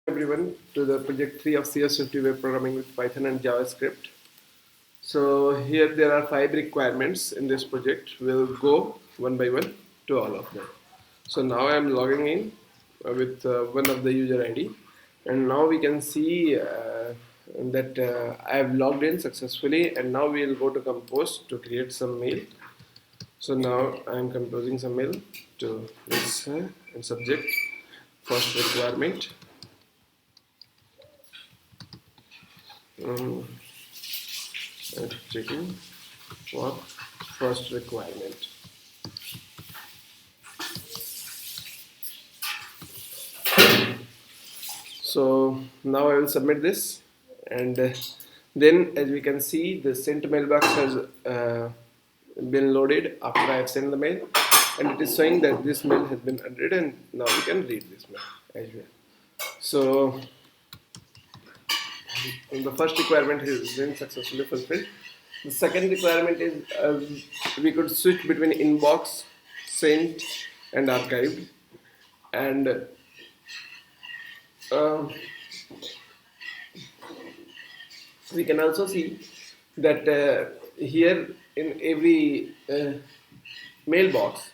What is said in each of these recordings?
Everyone to the project 3 of CS50 web programming with Python and JavaScript. So here there are 5 requirements in this project. We'll go one by one to all of them. So now I am logging in with one of the user ID, and now we can see that I have logged in successfully, and now we will go to compose to create some mail. So now I am composing some mail to this and subject first requirement. And checking for first requirement. So now I will submit this, and then as we can see, the sent mailbox has been loaded after I have sent the mail, and it is showing that this mail has been entered, and now we can read this mail as well. So the first requirement has been successfully fulfilled. The second requirement is we could switch between inbox, sent, and archived, and we can also see that here in every mailbox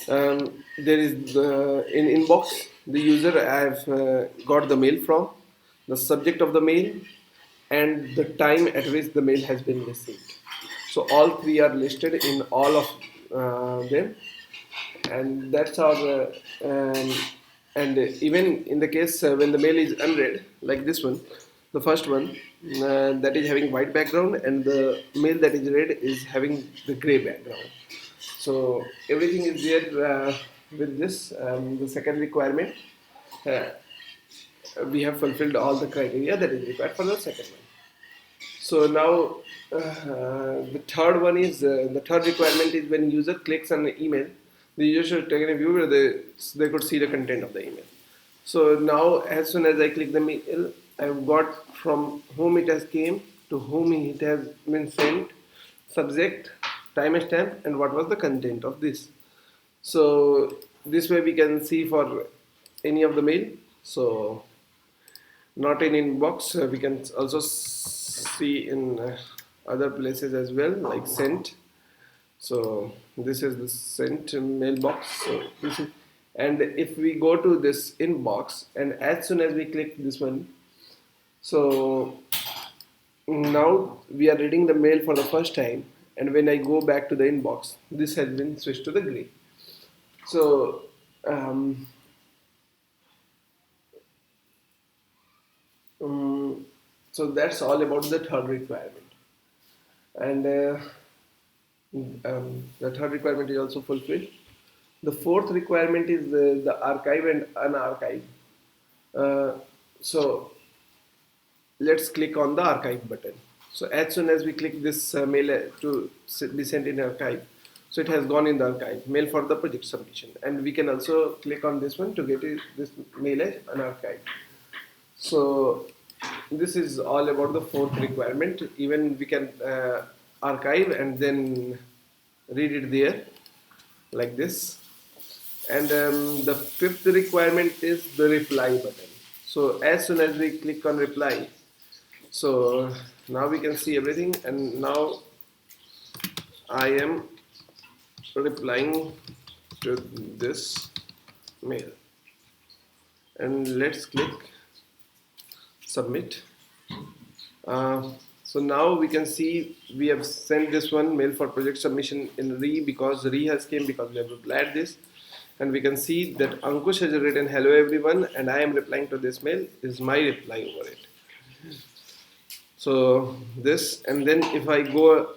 there is in inbox the user I have got the mail from, the subject of the mail, and the time at which the mail has been received. So all three are listed in all of them, and that's our and even in the case when the mail is unread, like this one, the first one that is having white background, and the mail that is read is having the gray background. So everything is there with this. The second requirement, we have fulfilled all the criteria that is required for the second one. So now the third one is the third requirement is when user clicks on the email, the user should take a view where they could see the content of the email. So now as soon as I click the mail, I've got from whom it has came, to whom it has been sent, subject, timestamp, and what was the content of this. So this way we can see for any of the mail. So not in inbox, we can also see in other places as well, like sent. So this is the sent mailbox. So this is, and if we go to this inbox, and as soon as we click this one, so now we are reading the mail for the first time, and when I go back to the inbox, this has been switched to the gray. So so that's all about the third requirement, and the third requirement is also fulfilled. The fourth requirement is the archive and unarchive. So let's click on the archive button. So as soon as we click this mail to be sent in archive, so it has gone in the archive, mail for the project submission, and we can also click on this one to get this mail as unarchived. So this is all about the fourth requirement. Even we can archive and then read it there like this. And the fifth requirement is the reply button. So as soon as we click on reply, so now we can see everything, and now I am replying to this mail, and let's click submit. So now we can see we have sent this one mail for project submission in re, because re has came because we have replied this, and we can see that Ankush has written hello everyone, and I am replying to this mail is my reply over it. So this, and then if I go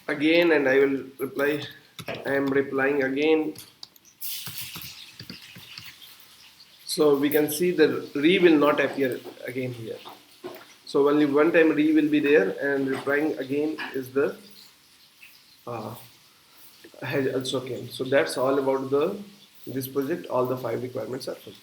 again and I will reply, I am replying again. So we can see the re will not appear again here. So only one time re will be there, and replying again is the has also came. So that's all about this project. All the 5 requirements are fulfilled.